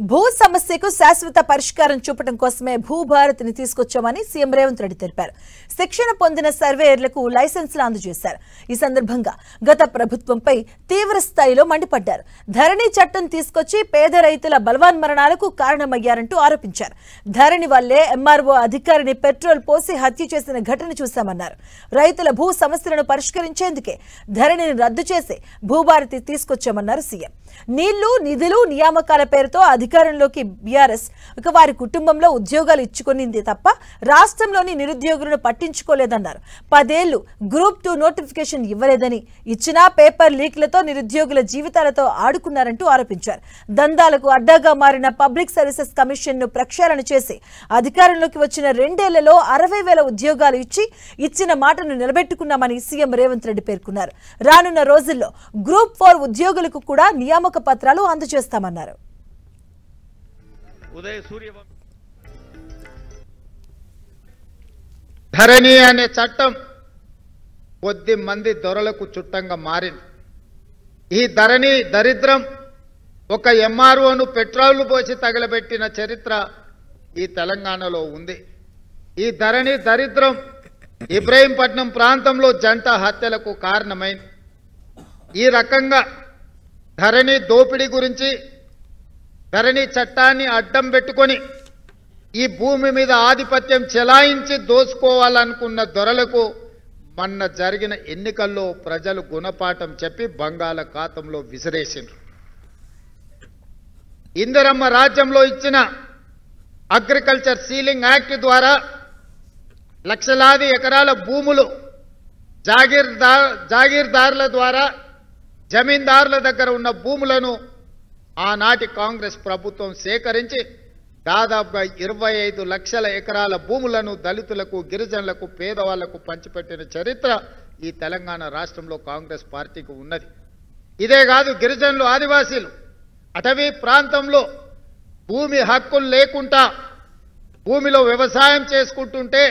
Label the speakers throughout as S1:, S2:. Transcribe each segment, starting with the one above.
S1: భూ సమస్యకు శాశ్వత పరిష్కారం చూపడం కోసమే భూభారతిని తీసుకొచ్చామని సీఎం రేవంత్ రెడ్డి తెలిపారు. శిక్షణ పొందిన సర్వేయర్లకు లైసెన్సులు అందజేశారు. ఈ సందర్భంగా గత ప్రభుత్వంపై తీవ్ర స్థాయిలో మండిపడ్డారు. ధరణి చట్టం తీసుకొచ్చి పేద రైతుల బలవాన్ మరణాలకు కారణమయ్యారంటూ ఆరోపించారు. ధరణి వల్లే ఎంఆర్ఓ అధికారిని పెట్రోల్ పోసి హత్య చేసిన ఘటన చూశామన్నారు. రైతుల భూ సమస్యలను పరిష్కరించేందుకే ధరణిని రద్దు చేసి భూభారతి తీసుకొచ్చామన్నారు సీఎం. నీళ్లు, నిధులు, నియామకాల పేరుతో అధికారంలోకి బీఆర్ఎస్ వారి కుటుంబంలో ఉద్యోగాలు ఇచ్చుకునింది తప్ప రాష్ట్రంలోని నిరుద్యోగులను పట్టించుకోలేదన్నారు. 10 ఏళ్లు గ్రూప్ 2 నోటిఫికేషన్ ఇవ్వలేదని, ఇచ్చినా పేపర్ లీక్లతో నిరుద్యోగుల జీవితాలతో ఆడుకున్నారంటూ ఆరోపించారు. దందాలకు అడ్డాగా మారిన పబ్లిక్ సర్వీసెస్ కమిషన్ ను ప్రక్షాళన చేసి అధికారంలోకి వచ్చిన 2 ఏళ్లలో 60,000 ఉద్యోగాలు ఇచ్చిన మాటను నిలబెట్టుకున్నామని సీఎం రేవంత్ రెడ్డి పేర్కొన్నారు. రానున్న రోజుల్లో గ్రూప్ 4 ఉద్యోగులకు కూడా నియామక పత్రాలు అందజేస్తామన్నారు.
S2: ధరణి అనే చట్టం కొద్ది మంది దొరలకు చుట్టంగా మారింది. ఈ ధరణి దరిద్రం ఒక ఎంఆర్ఓను పెట్రోల్ పోసి తగలబెట్టిన చరిత్ర ఈ తెలంగాణలో ఉంది. ఈ ధరణి దరిద్రం ఇబ్రహీంపట్నం ప్రాంతంలో జంట హత్యలకు కారణమైంది. ఈ రకంగా ధరణి దోపిడీ గురించి, ధరణి చట్టాన్ని అడ్డం పెట్టుకొని ఈ భూమి మీద ఆధిపత్యం చెలాయించి దోచుకోవాలనుకున్న దొరలకు మొన్న జరిగిన ఎన్నికల్లో ప్రజలు గుణపాఠం చెప్పి బంగాళాఖాతంలో విసిరేసిండ్రు. ఇందిరమ్మ రాజ్యంలో ఇచ్చిన అగ్రికల్చర్ సీలింగ్ యాక్ట్ ద్వారా లక్షలాది ఎకరాల భూములు జాగీర్దారుల ద్వారా జమీందారుల దగ్గర ఉన్న భూములను ఆనాటి కాంగ్రెస్ ప్రభుత్వం సేకరించి దాదాపుగా 25 లక్షల ఎకరాల భూములను దళితులకు, గిరిజనులకు, పేదవాళ్లకు పంచిపెట్టిన చరిత్ర ఈ తెలంగాణ రాష్ట్రంలో కాంగ్రెస్ పార్టీకి ఉన్నది. ఇదే కాదు, గిరిజనులు, ఆదివాసీలు అటవీ ప్రాంతంలో భూమి హక్కులు లేకుండా భూమిలో వ్యవసాయం చేసుకుంటుంటే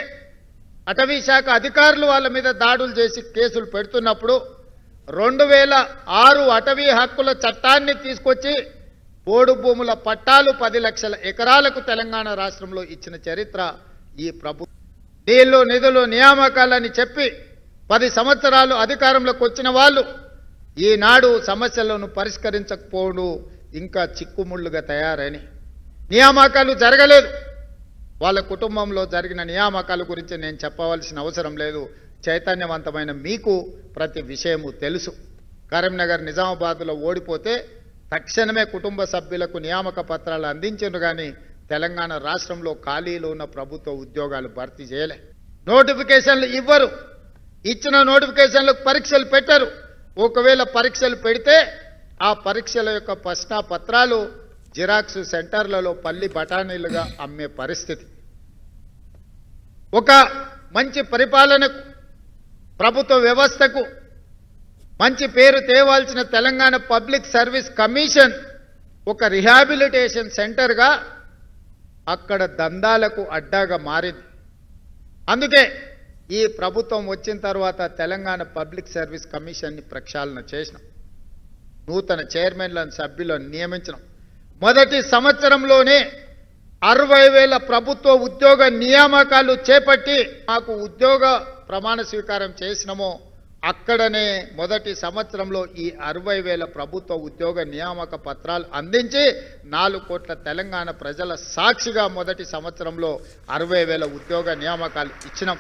S2: అటవీ శాఖ అధికారులు వాళ్ళ మీద దాడులు చేసి కేసులు పెడుతున్నప్పుడు 2006 అటవీ హక్కుల చట్టాన్ని తీసుకొచ్చి పోడు భూముల పట్టాలు 10 లక్షల ఎకరాలకు తెలంగాణ రాష్ట్రంలో ఇచ్చిన చరిత్ర ఈ ప్రభుత్వం. నీళ్లు, నిధులు, నియామకాలని చెప్పి 10 సంవత్సరాలు అధికారంలోకి వచ్చిన వాళ్ళు ఈనాడు సమస్యలను పరిష్కరించకపోవడం ఇంకా చిక్కుముళ్ళుగా తయారని, నియామకాలు జరగలేదు. వాళ్ళ కుటుంబంలో జరిగిన నియామకాల గురించి నేను చెప్పవలసిన అవసరం లేదు. చైతన్యవంతమైన మీకు ప్రతి విషయము తెలుసు. కరీంనగర్, నిజామాబాద్లో ఓడిపోతే తక్షణమే కుటుంబ సభ్యులకు నియామక పత్రాలు అందించారు, కానీ తెలంగాణ రాష్ట్రంలో ఖాళీలు ఉన్న ప్రభుత్వ ఉద్యోగాలు భర్తీ చేయలే. నోటిఫికేషన్లు ఇవ్వరు. ఇచ్చిన నోటిఫికేషన్లకు పరీక్షలు పెట్టరు. ఒకవేళ పరీక్షలు పెడితే ఆ పరీక్షల యొక్క ప్రశ్న పత్రాలు జిరాక్స్ సెంటర్లలో పల్లి బఠానీలుగా అమ్మే పరిస్థితి. ఒక మంచి పరిపాలనకు, ప్రభుత్వ వ్యవస్థకు మంచి పేరు తేవాల్సిన తెలంగాణ పబ్లిక్ సర్వీస్ కమిషన్ ఒక రిహాబిలిటేషన్ సెంటర్గా అక్కడ దందాలకు అడ్డాగా మారింది. అందుకే ఈ ప్రభుత్వం వచ్చిన తర్వాత తెలంగాణ పబ్లిక్ సర్వీస్ కమిషన్ని ప్రక్షాళన చేసినాం. నూతన చైర్మన్లను, సభ్యులను నియమించినాం. మొదటి సంవత్సరంలోనే 60,000 ప్రభుత్వ ఉద్యోగ నియామకాలు చేపట్టి మాకు ఉద్యోగ ప్రమాణ స్వీకారం చేసినామో అక్కడనే మొదటి సంవత్సరంలో ఈ 60,000 ప్రభుత్వ ఉద్యోగ నియామక పత్రాలు అందించి 4 కోట్ల తెలంగాణ ప్రజల సాక్షిగా మొదటి సంవత్సరంలో 60,000 ఉద్యోగ నియామకాలు ఇచ్చినాం.